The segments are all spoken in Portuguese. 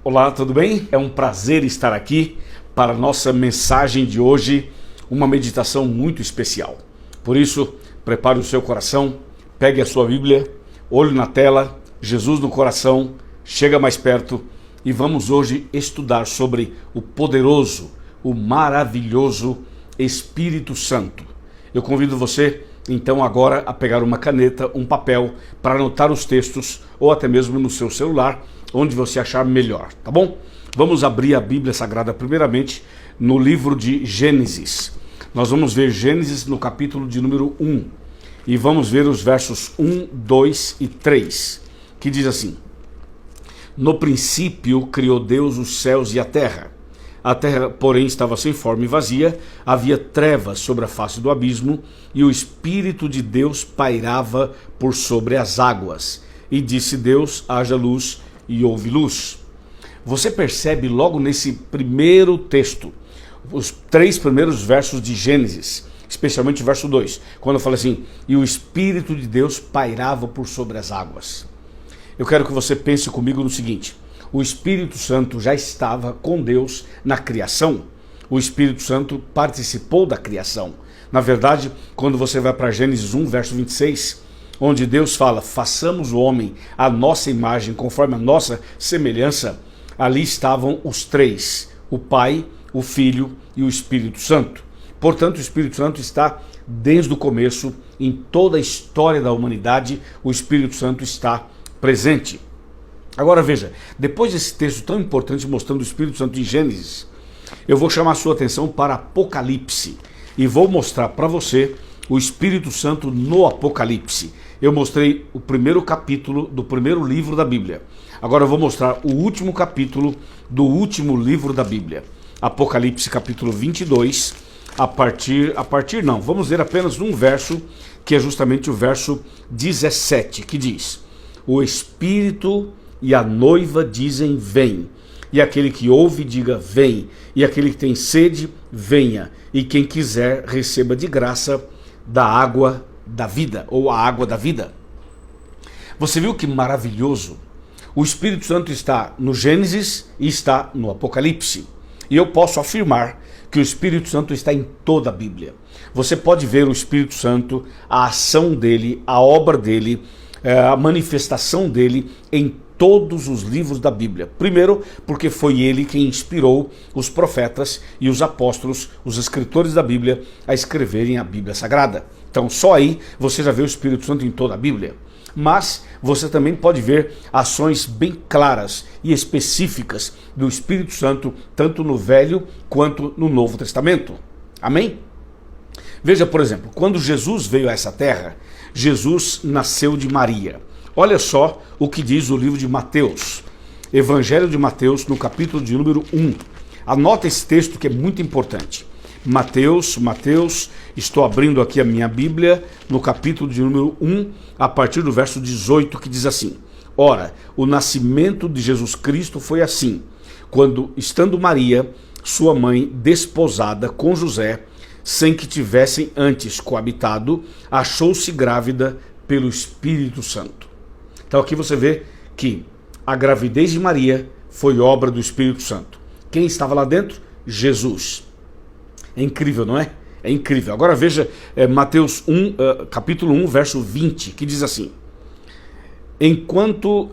Olá, tudo bem? É um prazer estar aqui para a nossa mensagem de hoje, uma meditação muito especial. Por isso, prepare o seu coração, pegue a sua Bíblia, olho na tela, Jesus no coração, chega mais perto e vamos hoje estudar sobre o poderoso, o maravilhoso Espírito Santo. Eu convido você, então, agora a pegar uma caneta, um papel, para anotar os textos, ou até mesmo no seu celular, onde você achar melhor, tá bom? Vamos abrir a Bíblia Sagrada primeiramente no livro de Gênesis. Nós vamos ver Gênesis no capítulo de número 1 e vamos ver os versos 1, 2 e 3, que diz assim: No princípio criou Deus os céus e a terra. A terra, porém, estava sem forma e vazia, havia trevas sobre a face do abismo, e o Espírito de Deus pairava por sobre as águas. E disse Deus: haja luz, e houve luz. Você percebe logo nesse primeiro texto, os 3 primeiros versos de Gênesis, especialmente o verso 2, quando fala assim: e o Espírito de Deus pairava por sobre as águas. Eu quero que você pense comigo no seguinte: o Espírito Santo já estava com Deus na criação. O Espírito Santo participou da criação. Na verdade, quando você vai para Gênesis 1, verso 26, onde Deus fala: façamos o homem à nossa imagem, conforme a nossa semelhança, ali estavam os 3, o Pai, o Filho e o Espírito Santo. Portanto, o Espírito Santo está desde o começo, em toda a história da humanidade, o Espírito Santo está presente. Agora veja, depois desse texto tão importante mostrando o Espírito Santo em Gênesis, eu vou chamar a sua atenção para Apocalipse e vou mostrar para você o Espírito Santo no Apocalipse. Eu mostrei o primeiro capítulo do primeiro livro da Bíblia. Agora eu vou mostrar o último capítulo do último livro da Bíblia. Apocalipse capítulo 22, vamos ver apenas um verso, que é justamente o verso 17, que diz: o Espírito e a noiva dizem: vem. E aquele que ouve, diga: vem. E aquele que tem sede, venha. E quem quiser, receba de graça da água da vida, ou a água da vida. Você viu que maravilhoso? O Espírito Santo está no Gênesis e está no Apocalipse. E eu posso afirmar que o Espírito Santo está em toda a Bíblia. Você pode ver o Espírito Santo, a ação dele, a obra dele, a manifestação dele em todos os livros da Bíblia. Primeiro, porque foi ele quem inspirou os profetas e os apóstolos, os escritores da Bíblia, a escreverem a Bíblia Sagrada. Então, só aí você já vê o Espírito Santo em toda a Bíblia. Mas você também pode ver ações bem claras e específicas do Espírito Santo, tanto no Velho quanto no Novo Testamento. Amém? Veja, por exemplo, quando Jesus veio a essa terra, Jesus nasceu de Maria. Olha só o que diz o livro de Mateus, Evangelho de Mateus, no capítulo de número 1. Anota esse texto que é muito importante. Mateus, estou abrindo aqui a minha Bíblia, no capítulo de número 1, a partir do verso 18, que diz assim: ora, o nascimento de Jesus Cristo foi assim, quando, estando Maria, sua mãe, desposada com José, sem que tivessem antes coabitado, achou-se grávida pelo Espírito Santo. Então aqui você vê que a gravidez de Maria foi obra do Espírito Santo. Quem estava lá dentro? Jesus. É incrível, não é? É incrível. Agora veja Mateus 1, capítulo 1, verso 20, que diz assim: enquanto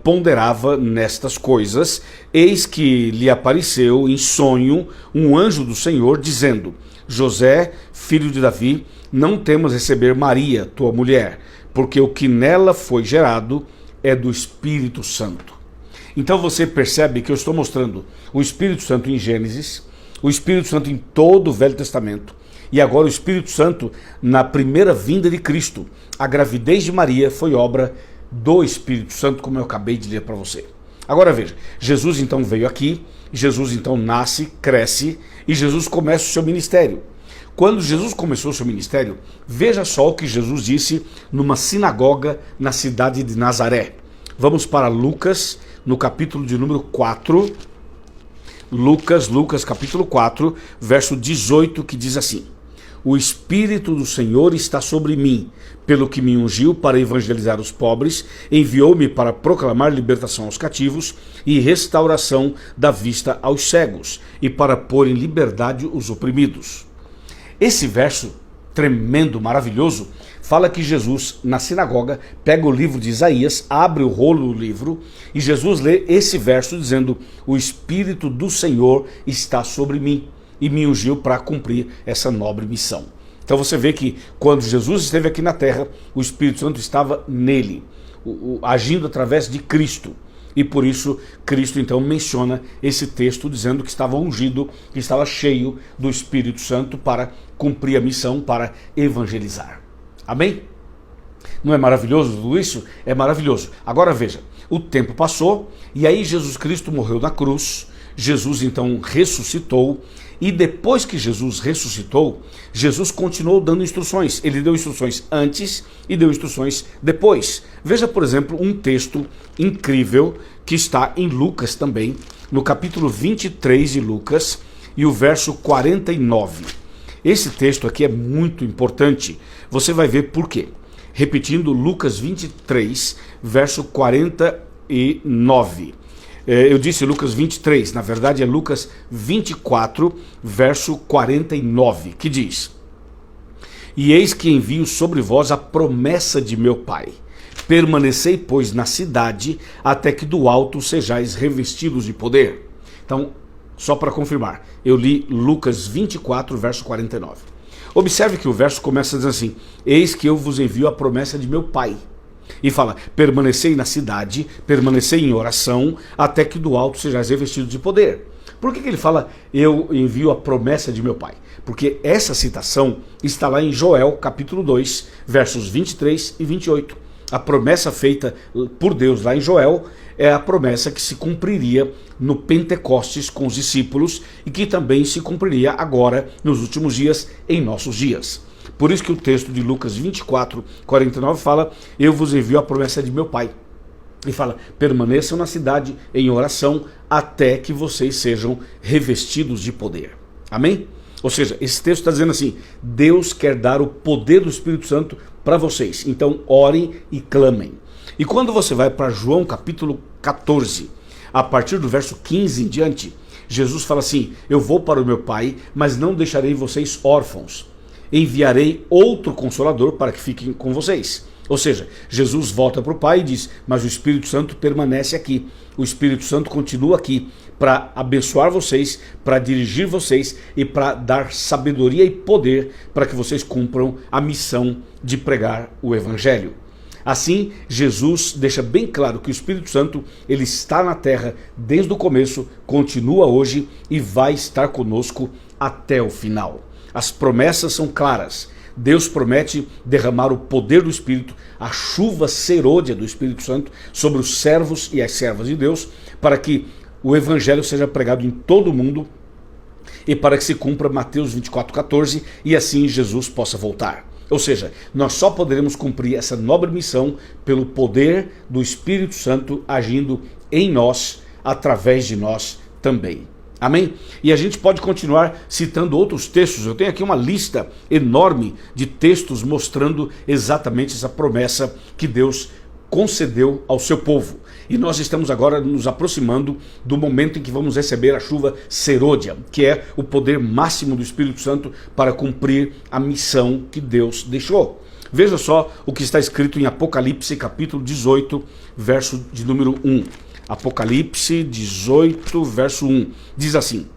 ponderava nestas coisas, eis que lhe apareceu em sonho um anjo do Senhor, dizendo: José, filho de Davi, não temas receber Maria, tua mulher, porque o que nela foi gerado é do Espírito Santo. Então você percebe que eu estou mostrando o Espírito Santo em Gênesis, o Espírito Santo em todo o Velho Testamento, e agora o Espírito Santo na primeira vinda de Cristo. A gravidez de Maria foi obra do Espírito Santo, como eu acabei de ler para você. Agora veja, Jesus então veio aqui, Jesus então nasce, cresce, e Jesus começa o seu ministério. Quando Jesus começou o seu ministério, veja só o que Jesus disse numa sinagoga na cidade de Nazaré. Vamos para Lucas, no capítulo de número 4, Lucas capítulo 4, verso 18, que diz assim: o Espírito do Senhor está sobre mim, pelo que me ungiu para evangelizar os pobres, enviou-me para proclamar libertação aos cativos e restauração da vista aos cegos, e para pôr em liberdade os oprimidos. Esse verso tremendo, maravilhoso, fala que Jesus, na sinagoga, pega o livro de Isaías, abre o rolo do livro, e Jesus lê esse verso dizendo: o Espírito do Senhor está sobre mim, e me ungiu para cumprir essa nobre missão. Então você vê que quando Jesus esteve aqui na terra, o Espírito Santo estava nele, agindo através de Cristo. E por isso Cristo então menciona esse texto dizendo que estava ungido, que estava cheio do Espírito Santo para cumprir a missão, para evangelizar. Amém? Não é maravilhoso tudo isso? É maravilhoso. Agora veja, o tempo passou e aí Jesus Cristo morreu na cruz, Jesus então ressuscitou, e depois que Jesus ressuscitou, Jesus continuou dando instruções. Ele deu instruções antes e deu instruções depois. Veja, por exemplo, um texto incrível que está em Lucas também, no capítulo 23 de Lucas e o verso 49. Esse texto aqui é muito importante. Você vai ver por quê. Repetindo, Lucas 23, verso 49. Eu disse Lucas 23, na verdade é Lucas 24, verso 49, que diz: E eis que envio sobre vós a promessa de meu Pai. Permanecei, pois, na cidade, até que do alto sejais revestidos de poder. Então, só para confirmar, eu li Lucas 24, verso 49. Observe que o verso começa dizendo assim: eis que eu vos envio a promessa de meu Pai. E fala: permanecei na cidade, permanecei em oração, até que do alto sejais revestidos de poder. Por que ele fala: eu envio a promessa de meu Pai? Porque essa citação está lá em Joel, capítulo 2, versos 23 e 28. A promessa feita por Deus lá em Joel é a promessa que se cumpriria no Pentecostes com os discípulos e que também se cumpriria agora nos últimos dias, em nossos dias. Por isso que o texto de Lucas 24, 49 fala: eu vos envio a promessa de meu Pai. E fala: permaneçam na cidade em oração até que vocês sejam revestidos de poder. Amém? Ou seja, esse texto está dizendo assim: Deus quer dar o poder do Espírito Santo para vocês. Então orem e clamem. E quando você vai para João capítulo 14, a partir do verso 15 em diante, Jesus fala assim: eu vou para o meu Pai, mas não deixarei vocês órfãos. Enviarei outro Consolador para que fiquem com vocês. Ou seja, Jesus volta para o Pai e diz: mas o Espírito Santo permanece aqui. O Espírito Santo continua aqui para abençoar vocês, para dirigir vocês e para dar sabedoria e poder para que vocês cumpram a missão de pregar o Evangelho. Assim, Jesus deixa bem claro que o Espírito Santo ele está na terra desde o começo, continua hoje e vai estar conosco até o final. As promessas são claras. Deus promete derramar o poder do Espírito, a chuva serôdia do Espírito Santo sobre os servos e as servas de Deus, para que o Evangelho seja pregado em todo o mundo e para que se cumpra Mateus 24:14 e assim Jesus possa voltar. Ou seja, nós só poderemos cumprir essa nobre missão pelo poder do Espírito Santo agindo em nós, através de nós também. Amém? E a gente pode continuar citando outros textos. Eu tenho aqui uma lista enorme de textos mostrando exatamente essa promessa que Deus concedeu ao seu povo. E nós estamos agora nos aproximando do momento em que vamos receber a chuva serôdia, que é o poder máximo do Espírito Santo para cumprir a missão que Deus deixou. Veja só o que está escrito em Apocalipse capítulo 18, verso de número 1. Apocalipse 18, verso 1. Diz assim: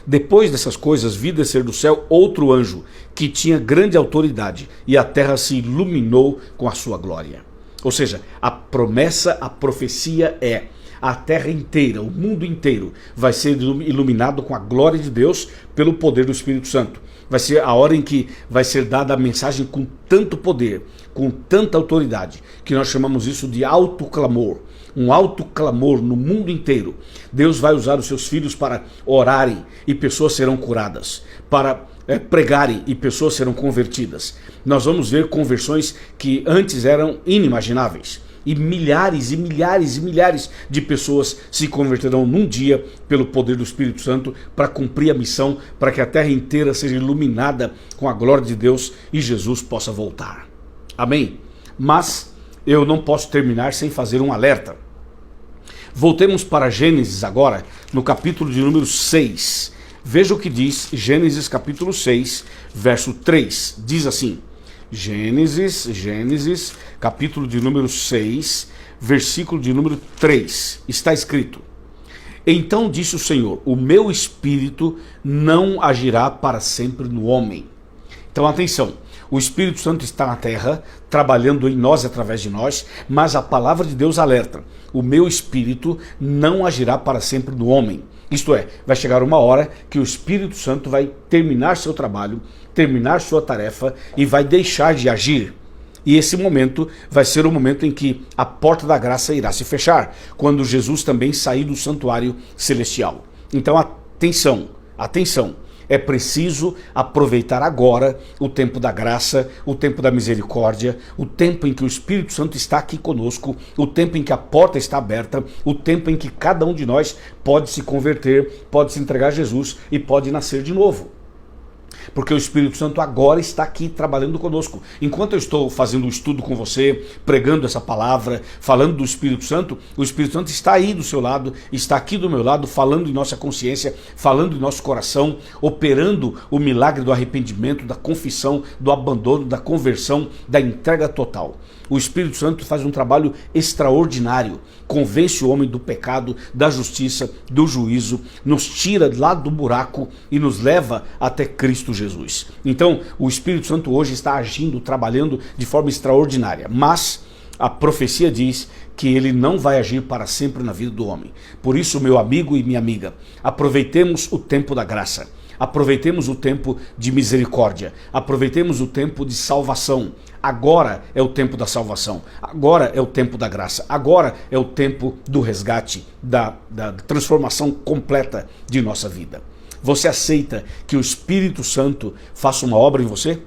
depois dessas coisas vi descer do céu outro anjo, que tinha grande autoridade, e a terra se iluminou com a sua glória. Ou seja, a promessa, a profecia é: a terra inteira, o mundo inteiro vai ser iluminado com a glória de Deus pelo poder do Espírito Santo. Vai ser a hora em que vai ser dada a mensagem com tanto poder, com tanta autoridade, que nós chamamos isso de alto clamor. Um alto clamor no mundo inteiro. Deus vai usar os seus filhos para orarem e pessoas serão curadas, para pregarem e pessoas serão convertidas. Nós vamos ver conversões que antes eram inimagináveis. e milhares e milhares e milhares de pessoas se converterão num dia pelo poder do Espírito Santo para cumprir a missão, para que a terra inteira seja iluminada com a glória de Deus e Jesus possa voltar. Amém? Mas eu não posso terminar sem fazer um alerta. Voltemos para Gênesis agora, no capítulo de número 6. Veja o que diz Gênesis capítulo 6, verso 3. Diz assim, Gênesis capítulo de número 6, versículo de número 3. Está escrito: Então disse o Senhor, o meu espírito não agirá para sempre no homem. Então atenção, o Espírito Santo está na terra, trabalhando em nós através de nós, mas a palavra de Deus alerta, o meu espírito não agirá para sempre no homem. Isto é, vai chegar uma hora que o Espírito Santo vai terminar seu trabalho, terminar sua tarefa e vai deixar de agir. E esse momento vai ser o momento em que a porta da graça irá se fechar, quando Jesus também sair do santuário celestial. Então atenção, atenção. É preciso aproveitar agora o tempo da graça, o tempo da misericórdia, o tempo em que o Espírito Santo está aqui conosco, o tempo em que a porta está aberta, o tempo em que cada um de nós pode se converter, pode se entregar a Jesus e pode nascer de novo. Porque o Espírito Santo agora está aqui trabalhando conosco. Enquanto eu estou fazendo um estudo com você, pregando essa palavra, falando do Espírito Santo, o Espírito Santo está aí do seu lado, está aqui do meu lado, falando em nossa consciência, falando em nosso coração, operando o milagre do arrependimento, da confissão, do abandono, da conversão, da entrega total. O Espírito Santo faz um trabalho extraordinário, convence o homem do pecado, da justiça, do juízo, nos tira lá do buraco e nos leva até Cristo Jesus. Então, o Espírito Santo hoje está agindo, trabalhando de forma extraordinária, mas a profecia diz que ele não vai agir para sempre na vida do homem. Por isso, meu amigo e minha amiga, aproveitemos o tempo da graça. Aproveitemos o tempo de misericórdia, aproveitemos o tempo de salvação. Agora é o tempo da salvação, agora é o tempo da graça, agora é o tempo do resgate, da transformação completa de nossa vida. Você aceita que o Espírito Santo faça uma obra em você?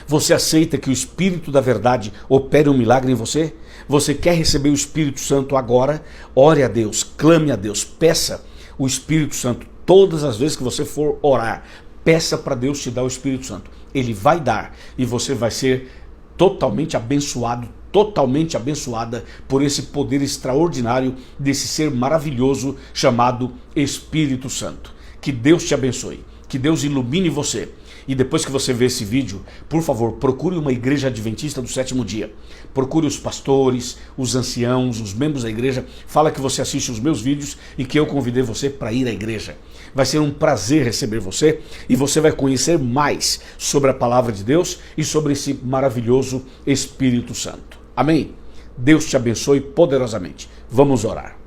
Você aceita que o Espírito da verdade opere um milagre em você? Você quer receber o Espírito Santo agora? Ore a Deus, clame a Deus, peça o Espírito Santo. Todas as vezes que você for orar, peça para Deus te dar o Espírito Santo. Ele vai dar e você vai ser totalmente abençoado, totalmente abençoada por esse poder extraordinário desse ser maravilhoso chamado Espírito Santo. Que Deus te abençoe, que Deus ilumine você. E depois que você ver esse vídeo, por favor, procure uma igreja adventista do sétimo dia. Procure os pastores, os anciãos, os membros da igreja. Fala que você assiste os meus vídeos e que eu convidei você para ir à igreja. Vai ser um prazer receber você e você vai conhecer mais sobre a palavra de Deus e sobre esse maravilhoso Espírito Santo. Amém? Deus te abençoe poderosamente. Vamos orar.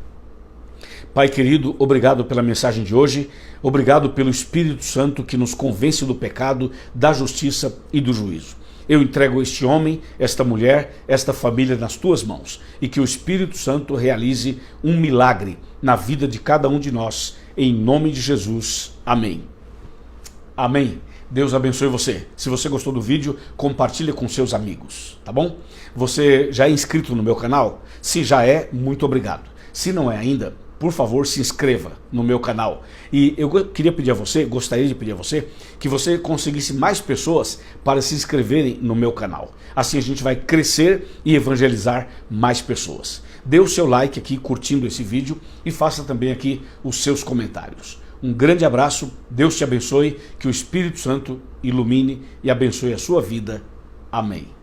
Pai querido, obrigado pela mensagem de hoje, obrigado pelo Espírito Santo que nos convence do pecado, da justiça e do juízo. Eu entrego este homem, esta mulher, esta família nas tuas mãos e que o Espírito Santo realize um milagre na vida de cada um de nós, em nome de Jesus. Amém. Amém. Deus abençoe você. Se você gostou do vídeo, compartilhe com seus amigos, tá bom? Você já é inscrito no meu canal? Se já é, muito obrigado. Se não é ainda, por favor, se inscreva no meu canal. E eu queria pedir a você, gostaria de pedir a você, que você conseguisse mais pessoas para se inscreverem no meu canal. Assim a gente vai crescer e evangelizar mais pessoas. Dê o seu like aqui, curtindo esse vídeo, e faça também aqui os seus comentários. Um grande abraço, Deus te abençoe, que o Espírito Santo ilumine e abençoe a sua vida. Amém.